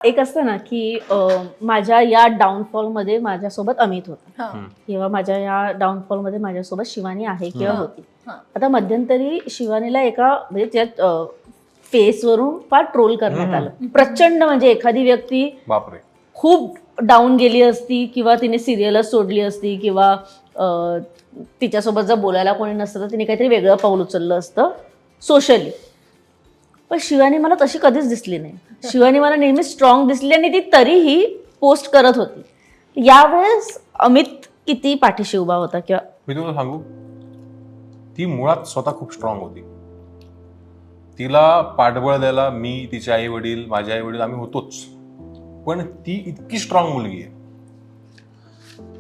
एक असतं ना की माझ्या या डाऊनफॉलमध्ये माझ्यासोबत अमित होता किंवा माझ्या या डाऊनफॉलमध्ये माझ्यासोबत शिवानी आहे किंवा होती. आता मध्यंतरी शिवानीला एका म्हणजे त्या फेसवरून फार ट्रोल करण्यात आलं. प्रचंड म्हणजे एखादी व्यक्ती बापरे खूप डाऊन गेली असती किंवा तिने सिरियलच सोडली असती किंवा तिच्यासोबत जर बोलायला कोणी नसतं तर तिने काहीतरी वेगळं पाऊल उचललं असतं सोशली. पण शिवानी मला तशी कधीच दिसली नाही. शिवानी मला नेहमी स्ट्रॉंग दिसली आणि ती तरीही पोस्ट करत होती. यावेळेस अमित किती पाठीशी उभा होता किंवा मी तुम्हाला सांगू, ती मुळात स्वतः खूप स्ट्रॉंग होती. तिला पाठबळ द्यायला मी, तिचे आई वडील, माझे आई वडील आम्ही होतोच. पण ती इतकी स्ट्रॉंग मुलगी आहे.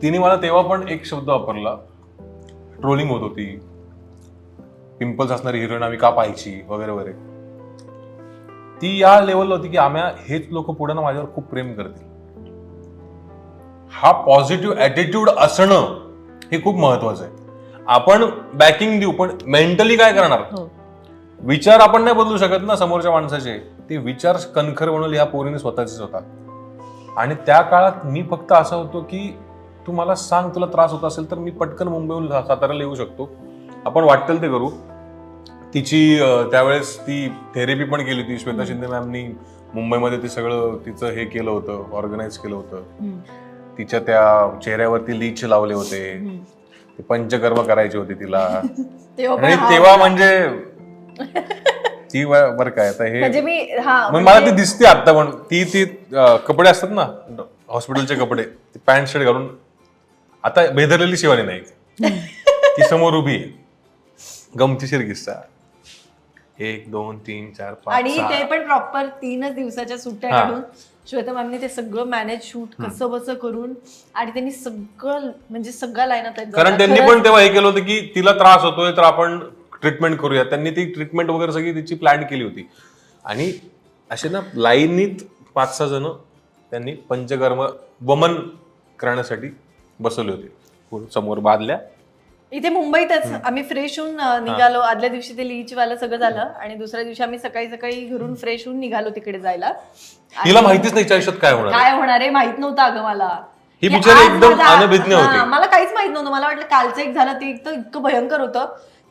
तिने मला तेव्हा पण एक शब्द वापरला, ट्रोलिंग होत होती, पिंपल्स असणारी हिरोईन आम्ही का पाहायची वगैरे वगैरे. ती या लेवलला होती की आम्ही हेच लोक पुढे ना माझ्यावर खूप प्रेम करतील. हा पॉझिटिव्ह ऍटिट्यूड असणं हे खूप महत्वाचं आहे. आपण बॅकिंग देऊ पण मेंटली काय करणार. विचार आपण नाही बदलू शकत ना समोरच्या माणसाचे. ते विचार कणखर बनवले ह्या पोरीने स्वतःचे होता. आणि त्या काळात मी फक्त असं होतो की तू मला सांग तुला त्रास होत असेल तर मी पटकन मुंबईहून साताऱ्याला येऊ शकतो, आपण वाटेल ते करू. तिची त्यावेळेस ती थेरपी पण केली होती. श्वेता शिंदे मॅमनी मुंबईमध्ये ते सगळं तिचं हे केलं होतं, ऑर्गनाईज केलं होतं. तिच्या त्या चेहऱ्यावरती लीच लावले होते, ते पंचकर्म करायचे होते तिला. आणि तेव्हा म्हणजे ती बरं काय आता हे मला ती दिसते आता पण ती कपडे असतात ना हॉस्पिटलचे कपडे, पॅन्ट शर्ट घालून आता बेदरलेली शिवानी नाही. ती समोर उभी आहे. गमतीशीर किस्सा. 1 2 3 4 5 आणि ते पण प्रॉपर 3 दिवसाच्या सुट्ट्या काढून श्वेता मॅमने ते सगळं मॅनेज शूट कसं बसं करून आणि त्यांनी सगळं म्हणजे सगळा लाईनअप. कारण त्यांनी पण तेव्हा हे केलं होतं की तिला त्रास होतोय तर आपण ट्रीटमेंट करूया. त्यांनी ती ट्रीटमेंट वगैरे सगळी तिची प्लॅन केली होती. आणि असे ना लाईनीत 5-6 जण त्यांनी पंचकर्म वमन करण्यासाठी बसवले होते. समोर बादल्या. इथे मुंबईतच आम्ही फ्रेश होऊन निघालो. आदल्या दिवशी ते लीच वाला सगळं झालं आणि दुसऱ्या दिवशी आम्ही सकाळी घरून फ्रेश होऊन निघालो तिकडे जायला. तिला माहितीच नाही आयुष्यात काय होणार आहे माहित नव्हतं अगं मला. ही बिचारी एकदम अनभिज्ञ होती. मला काहीच माहित नव्हतं. मला वाटलं कालचं एक झालं ते इतकं भयंकर होतं,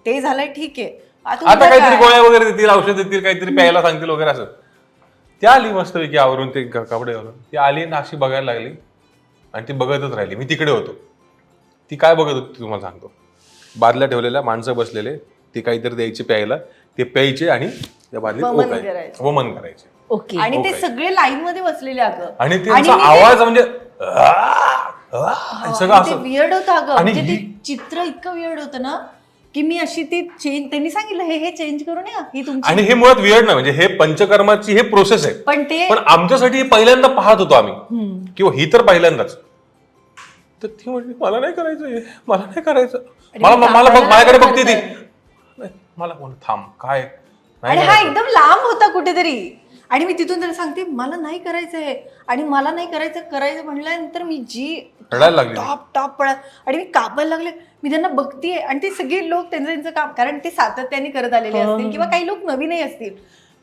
ते झालंय ठीक आहे आता काहीतरी गोळ्या वगैरे देतील, औषध देतील, काहीतरी प्यायला सांगतील वगैरे असं. त्या आली मस्तपैकी आवरून ते कपडे घालून. ती आली ना अशी बघायला लागली आणि ती बघतच राहिली. मी तिकडे होतो. ती काय बघत होती तुम्हाला सांगतो. बादल्या ठेवलेल्या, माणसं बसलेले, ते काहीतरी द्यायचे प्यायला, ते प्यायचे आणि त्या बादलीत वमन करायचे. आणि ते सगळे लाईन मध्ये बसलेले अगं. आणि त्यांचा आवाज म्हणजे सगळं असं वियर्ड होतं अगं. म्हणजे ते चित्र इतकं वियर्ड होतं ना की मी अशी ती चेंज त्यांनी सांगितलं हे चेंज करून या ही तुमची. आणि हे मुळात वियर्ड नाही, म्हणजे हे पंचकर्माची हे प्रोसेस आहे. पण आमच्यासाठी हे पहिल्यांदा पाहत होतो आम्ही किंवा ही तर पहिल्यांदाच. तर ती म्हटली मला नाही करायचं, मला नाही करायचं. मला माझ्याकडे बघते ती, मला कोण थांब काय. आणि हा एकदम लांब होता कुठेतरी. आणि मी तिथून त्याला सांगते मला नाही करायचंय आणि मला नाही करायचं म्हणल्यानंतर मी जी रडायला लागली, टॉप पडत आणि मी कापायला लागले. मी त्यांना बघतीये आणि ते सगळे लोक त्यांचं काम, कारण ते सातत्याने करत आलेले असतील किंवा काही लोक नवीनही असतील,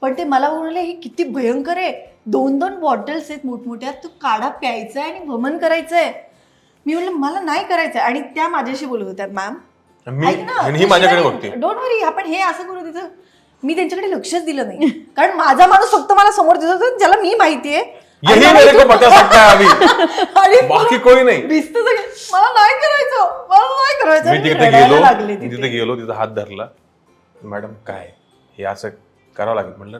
पण ते मला बोलले हे किती भयंकर आहे. 2-2 बॉटल्स आहेत मोठमोठ्या, तू काढा प्यायचंय आणि वमन करायचंय. मी म्हणलं मला नाही करायचंय. आणि त्या माझ्याशी बोलत होत्या मॅम ऐक ना माझ्याकडे बघते, डोंट वरी आपण हे असं करू तिथं. मी त्यांच्याकडे लक्षच दिलं नाही कारण माझा माणूस फक्त मला समोर दिसत होता ज्याला मी माहितीये. बाकी कोणी नाही. मला नाही करायचं. मी तिथे गेलो, तिचा हात धरला. मॅडम काय हे असं करावं लागेल. म्हटलं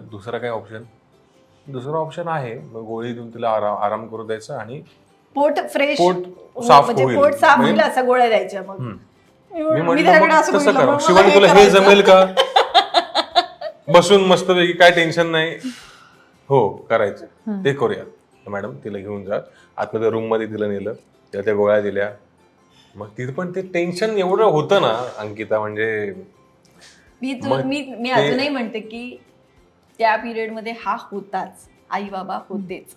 दुसरा ऑप्शन आहे, गोळी देऊन तिला आराम करू द्यायचा आणि पोट फ्रेश, पोट साफ होईल असा गोळ्या द्यायच्या. मग मी म्हटलं तसं करा शिवानी, तुला हे जमेल का. बसून मस्तपैकी काय टेन्शन नाही, हो करायचं ते करूया. मॅडम तिला घेऊन जा आतमध्ये रूम मध्ये, तिला नेलं, तिला त्या गोळ्या दिल्या. मग तिथं पण ते टेन्शन एवढं होतं ना अंकिता, म्हणजे मी अजूनही म्हणते की त्या पिरियड मध्ये हा होताच, आई बाबा होतेच.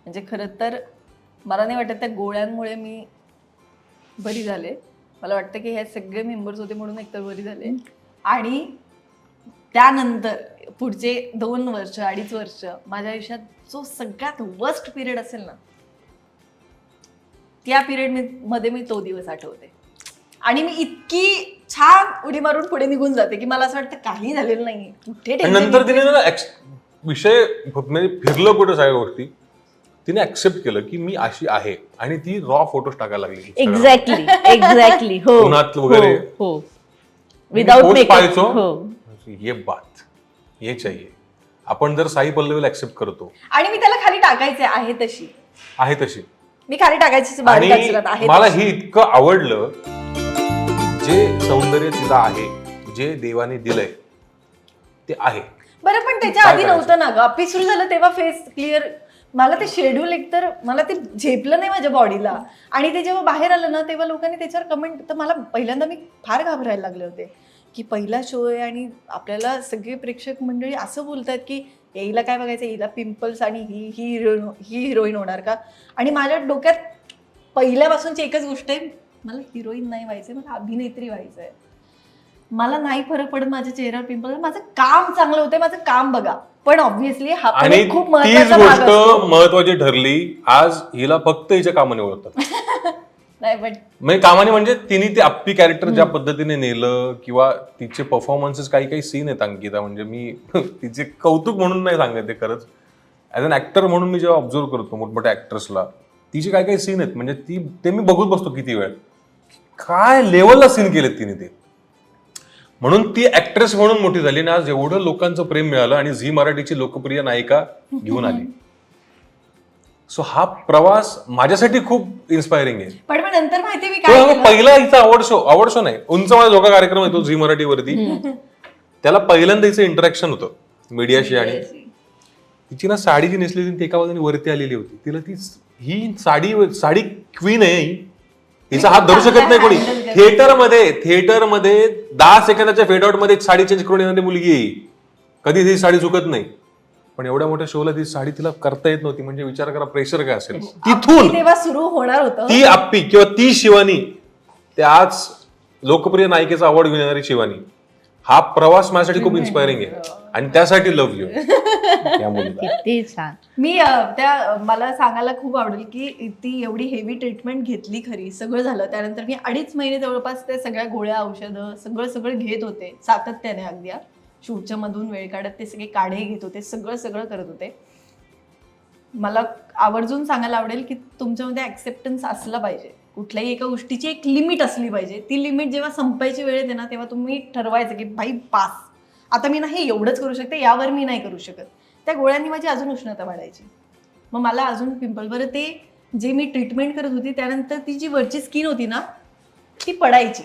म्हणजे खरं तर मला नाही वाटत त्या गोळ्यांमुळे मी बरी झाले. मला वाटतं की हे सगळे मेंबर्स होते म्हणून एकतर बरी झाले. आणि त्यानंतर पुढचे 2 वर्ष 2.5 वर्ष माझ्या आयुष्यात जो सगळ्यात वर्स्ट पिरियड असेल ना, त्या पिरियड मध्ये मी तो दिवस आठवते. आणि मी इतकी छान उडी मारून पुढे निघून जाते की मला असं वाटतं काही झालेलं नाही, कुठे आणि tension नंतर तिने घेतली. ना विषय म्हणजे फिरलं कुठं सगळ्या गोष्टी, तिने ऍक्सेप्ट केलं की मी अशी आहे आणि ती रॉ फोटोज टाकायला लागली. एक्झॅक्टली हो उन्हात वगैरे. हो विदाउट post पाहायचो. मेकअप. ये बात ये चाहिए. आपण जर साई पल्लवीला ऍक्सेप्ट करतो आणि मी त्याला खाली टाकायचे आहे तशी मी खाली टाकायची बारीक अक्षरात आहे मला तशी. हे इतकं आवडलं, जे सौंदर्य तिला आहे, जे देवाने दिलंय ते आहे. बरं पण त्याच्या काय आधी करायचं? नव्हतं ना ग, अपी सुरू झालं तेव्हा फेस क्लिअर. मला ते शेड्यूल एकतर मला ते झेपलं नाही माझ्या बॉडीला. आणि ते जेव्हा बाहेर आलं ना तेव्हा लोकांनी त्याच्यावर कमेंट, तर मला पहिल्यांदा मी फार घाबरायला लागले होते की पहिला शो आहे आणि आपल्याला सगळे प्रेक्षक मंडळी असं बोलतात की हिला काय बघायचं, हिला पिंपल्स आणि ही हिरोईन होणार का. आणि माझ्या डोक्यात पहिल्यापासूनची एकच गोष्ट आहे, मला हिरोईन नाही व्हायचंय, मला अभिनेत्री व्हायचंय. मला नाही फरक पडत माझ्या चेहऱ्यावर पिंपल्स, माझं काम चांगलं होतंय, माझं काम बघा. पण ऑब्व्हियसली हा पण आणि एक खूप तीच महत्वाचा भाग गोष्ट असतो. महत्वाची ठरली. आज हिला फक्त हिच्या कामाने ओळखतात. नाही पण म्हणजे कामाने म्हणजे तिने ते अप्पी कॅरेक्टर ज्या पद्धतीने नेलं, किंवा तिचे परफॉर्मन्सेस काही सीन आहेत अंकिता, म्हणजे मी तिचे कौतुक म्हणून नाही सांगत ते, खरंच ऍज अन ऍक्टर म्हणून मी जेव्हा ऑब्झर्व करतो मोठमोठ्या ऍक्टर्सला, तिचे काही सीन आहेत म्हणजे ते मी बघत बसतो किती वेळ, काय लेवलला सीन केलेत तिने ते. म्हणून ती ऍक्ट्रेस म्हणून मोठी झाली आणि आज एवढं लोकांचं प्रेम मिळालं आणि झी मराठीची लोकप्रिय नायिका घेऊन आली. सो हा प्रवास माझ्यासाठी खूप इन्स्पायरिंग आहे. पण मग नंतर माहिती मी काय केलं? पहिला हिचा आवड शो नाही, उंच माझा जो कार्यक्रम येतो झी मराठीवरती, त्याला पहिल्यांदा हिचं इंटरॅक्शन होतं मीडियाशी. आणि तिची ना साडी जी नेसली होती ती एका बाजूने वरती आलेली होती. तिला ही साडी क्वीन आहे ही, हिचा हात धरू शकत नाही कोणी. थिएटरमध्ये 10 सेकंदाच्या फेडआउट मध्ये साडी चेंज करून येणारी मुलगी आहे, कधी ती साडी चुकत नाही. पण एवढ्या मोठ्या शोला ती साडी तिला करता येत नव्हती, म्हणजे विचार करा प्रेशर काय असेल. तिथून तेव्हा सुरू होणार होतं ती अप्पी किंवा ती शिवानी, ते आज लोकप्रिय नायिकेचा अवॉर्ड घेऊन येणारी शिवानी, हा प्रवास माझ्यासाठी खूप इन्स्पायरिंग आहे. आणि त्यासाठी लव्ह यू या मुलीला. किती छान. मी मला सांगायला खूप आवडेल की ती एवढी हेवी ट्रीटमेंट घेतली खरी, सगळं झालं. त्यानंतर मी 2.5 महिने जवळपास ते सगळ्या गोळ्या औषधं सगळं घेत होते सातत्याने. अगदी शूटच्या मधून वेळ काढत ते सगळे काढे घेत होते, सगळं करत होते. मला आवर्जून सांगायला आवडेल की तुमच्यामध्ये ऍक्सेप्टन्स असलं पाहिजे. कुठल्याही एका गोष्टीची एक लिमिट असली पाहिजे. ती लिमिट जेव्हा संपायची वेळ येते ना, तेव्हा तुम्ही ठरवायचं की भाई पास, आता मी नाही एवढंच करू शकते, यावर मी नाही करू शकत. त्या गोळ्यांनी माझी अजून उष्णता वाढायची, मग मला अजून पिंपल. बरं ते जे मी ट्रीटमेंट करत होती त्यानंतर ती जी वरची स्किन होती ना ती पडायची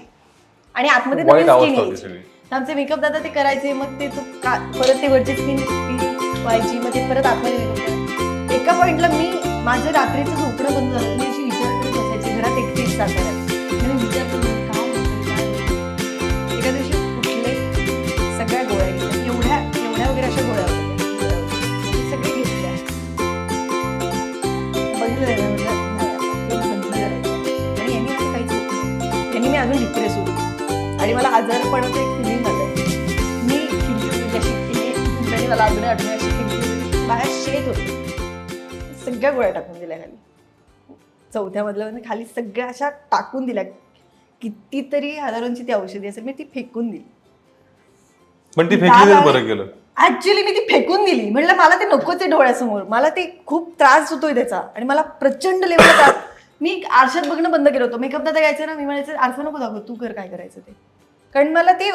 आणि आतमध्ये नवीन स्किन यायची. आमचे मेकअप दादा ते करायचे, मग ते परत ते वरची स्किन व्हायची, मग ते परत आतमध्ये मेकअप. एका पॉइंटला मी माझं रात्रीचं झोपणं बंद झालं. मी अशी विचार करत बसायची घरात एकटीच जाताना. मी विचार करत काय एका दिवशी कुठले सगळ्या गोळ्या घेतल्या, एवढ्या वगैरे अशा गोळ्या होत्या, सगळे घेतल्या. बघितलं ना, आणि यांनी असं काहीच होत नाही. यांनी मी अजून डिप्रेस होतो आणि मला आजारपणाचं एक फिलिंग आलं. मी खिडकी अशी केली, मला अजून आठवण अशी खिडकी बाहेर शेत होती. सगळ्या गोळ्या टाकून दिल्या खाली, 4थ्या मधल्या खाली सगळ्या अशा टाकून दिल्या. कितीतरी हजारांची ती औषधी असेल, मी ती फेकून दिली. पण ती फेकली बरं केलं. ऍक्च्युली मी ती फेकून दिली. म्हटलं मला ते नकोच आहे डोळ्यासमोर, मला ते खूप त्रास होतोय त्याचा आणि मला प्रचंड लेवल त्रास. मी आरशात बघणं बंद केलं होतं. मेकअप दादा यायचं ना, मी म्हणायचं आरसा नको दाखव, तू कर काय करायचं ते. कारण मला ते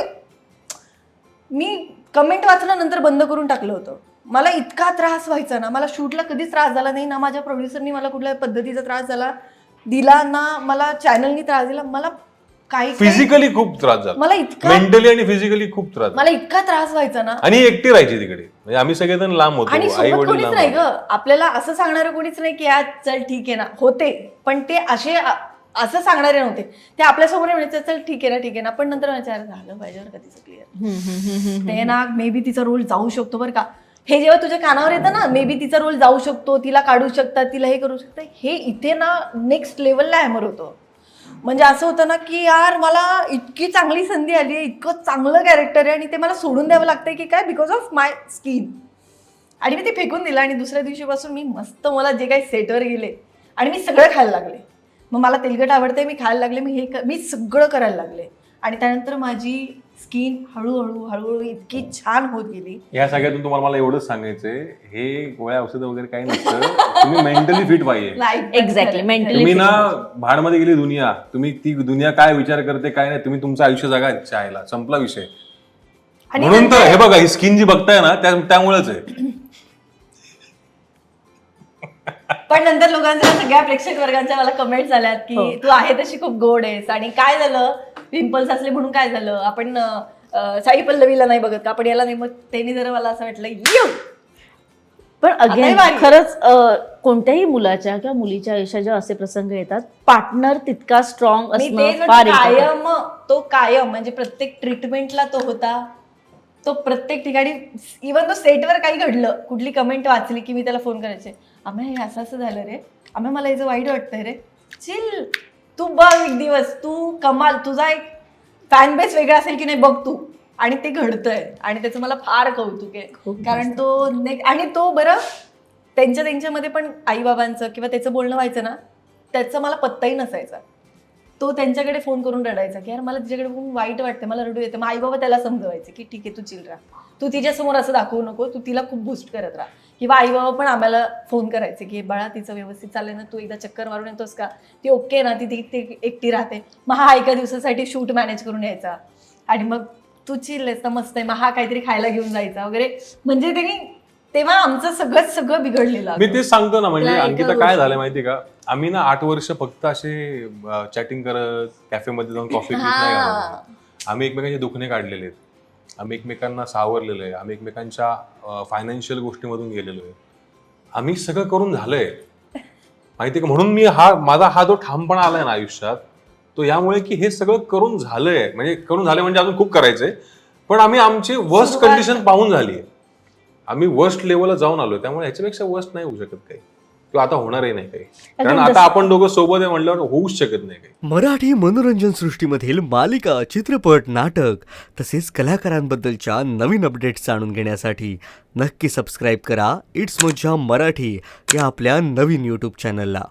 मी कमेंट वाचल्यानंतर बंद करून टाकलं होतं. मला इतका त्रास व्हायचा ना, मला शूटला कधीच त्रास झाला नाही ना, माझ्या प्रोड्युसरनी मला कुठल्या पद्धतीचा त्रास दिला ना, मला चॅनलनी त्रास दिला. मला काही फिजिकली खूप त्रास झाला, मला इतका मेंटली आणि फिजिकली खूप त्रास, मला इतका त्रास व्हायचा ना. आणि एकटी राहायची तिकडे, म्हणजे आम्ही सगळेजण लांब होतो, आणि आई सोबत वडील कोणीच लांब नाही ग, होते. आपल्याला असं सांगणारं कोणीच नाही की आज चल ठीक आहे ना. होते पण ते असं सांगणारे नव्हते. ते आपल्यासमोर म्हणायचं चल ठीक आहे ना, पण नंतर म्हणायचं झालं पाहिजे का तिचं क्लिअर, ते ना मे बी तिचा रोल जाऊ शकतो बरं का. हे जेव्हा तुझ्या कानावर येतं ना, मे बी तिचा रोल जाऊ शकतो, तिला काढू शकतात, तिला हे करू शकतात, हे इथे ना नेक्स्ट लेवलला हॅमर होतं. म्हणजे असं होतं ना की यार मला इतकी चांगली संधी आली आहे, इतकं चांगलं कॅरेक्टर आहे आणि ते मला सोडून द्यावं लागतंय की काय, बिकॉज ऑफ माय स्किन. आणि मी ते फेकून दिलं आणि दुसऱ्या दिवशीपासून मी मस्त, मला जे काही सेटवर गेले आणि मी सगळं खायला लागले. मग मला तेलकट आवडते, मी खायला लागले, मी सगळं करायला लागले आणि त्यानंतर माझी स्किन हळूहळू इतकी छान होत गेली. या सगळ्यातून तुम्हाला मला एवढंच सांगायचंय, हे गोळ्या औषधं वगैरे काही नसतं. तुम्ही मेंटली फिट पाहिजे. Exactly, mentally. तुम्ही ना भाडमध्ये गेली दुनिया, तुम्ही ती दुनिया काय विचार करते काय नाही, तुम्ही तुमचं आयुष्य जगा चायला, संपला विषय. म्हणून तर हे बघा, ही स्किन जी बघताय ना त्यामुळेच आहे. पण नंतर लोकांच्या, सगळ्या प्रेक्षक वर्गांच्या मला कमेंट्स आल्यात की तू आहे तशी खूप गोड आहेस आणि काय झालं, पिंपल्स असले म्हणून काय झालं, आपण साई पल्लवीला नाही बघत का, आपण याला नाही. मग त्यांनी जरा मला असं वाटलं पण अगेन आता खरंच कोणत्याही मुलाच्या किंवा मुलीच्या आयुष्यात जेव्हा असे प्रसंग येतात, पार्टनर तितका स्ट्रॉंग असणं फार important. तो कायम म्हणजे प्रत्येक ट्रीटमेंटला तो होता, तो प्रत्येक ठिकाणी. इव्हन तो सेटवर काही घडलं, कुठली कमेंट वाचली की मी त्याला फोन करायचे, आम्ही हे असं असं झालं रे, आम्ही मला याचं वाईट वाटतंय रे, चिल, तू बघ एक दिवस, तू कमाल, तुझा एक फॅन बेस वेगळा असेल की नाही बघ तू. आणि ते घडतंय आणि त्याचं मला फार कौतुक आहे. कारण तो आणि तो बरं त्यांच्यामध्ये पण आईबाबांचं किंवा त्याचं बोलणं व्हायचं ना, त्याचा मला पत्ताही नसायचा. तो त्यांच्याकडे फोन करून रडायचा की यार मला तिच्याकडे बघून वाईट वाटतं, मला रडू येतं. मग आई बाबा त्याला समजवायचे की ठीक आहे, तू चिल राहा, तू तिच्यासमोर असं दाखवू नको, तू तिला खूप बूस्ट करत राहा. किंवा आई बाबा पण आम्हाला फोन करायचे की बाळा तिचं व्यवस्थित चाललंय ना, तू एकदा चक्कर मारून येतोस का, ती ओके ना, ती एकटी राहते. मग हा एका दिवसासाठी शूट मॅनेज करून यायचा आणि मग तू चिल आहेस ना, मस्त आहे, मग हा काहीतरी खायला घेऊन जायचा वगैरे. म्हणजे त्यांनी तेव्हा आमचं सगळं बिघडलेलं. मी तेच सांगतो ना, म्हणजे अंकिता काय झालं माहिती का, आम्ही ना 8 वर्ष फक्त असे चॅटिंग करत कॅफेमध्ये जाऊन कॉफी पीत नाही घालवलं. आम्ही एकमेकांचे दुखणे काढलेले आहेत, आम्ही एकमेकांना सावरलेलो आहे, आम्ही एकमेकांच्या फायनान्शियल गोष्टीमधून गेलेलो आहे, आम्ही सगळं करून झालंय माहिती का. म्हणून माझा हा जो ठामपणा आलाय ना आयुष्यात, तो यामुळे की हे सगळं करून झालंय. म्हणजे अजून खूप करायचंय, पण आम्ही आमची वर्स्ट कंडिशन पाहून झाली, आम्ही वर्स्ट लेवलला जाऊन आलोय. त्यामुळे ह्याच्यापेक्षा वर्स्ट नाही होऊ शकत काही, किंवा आता होणारही नाही काही. कारण आता आपण दोघं सोबत आहे म्हणल्यावर होऊच शकत नाही काही. मराठी मनोरंजन सृष्टीमधील मालिका, चित्रपट, नाटक तसेच कलाकारांबद्दलच्या नवीन अपडेट्स जाणून घेण्यासाठी नक्की सबस्क्राईब करा इट्स मज्जा मराठी या आपल्या नवीन यूट्यूब चॅनलला.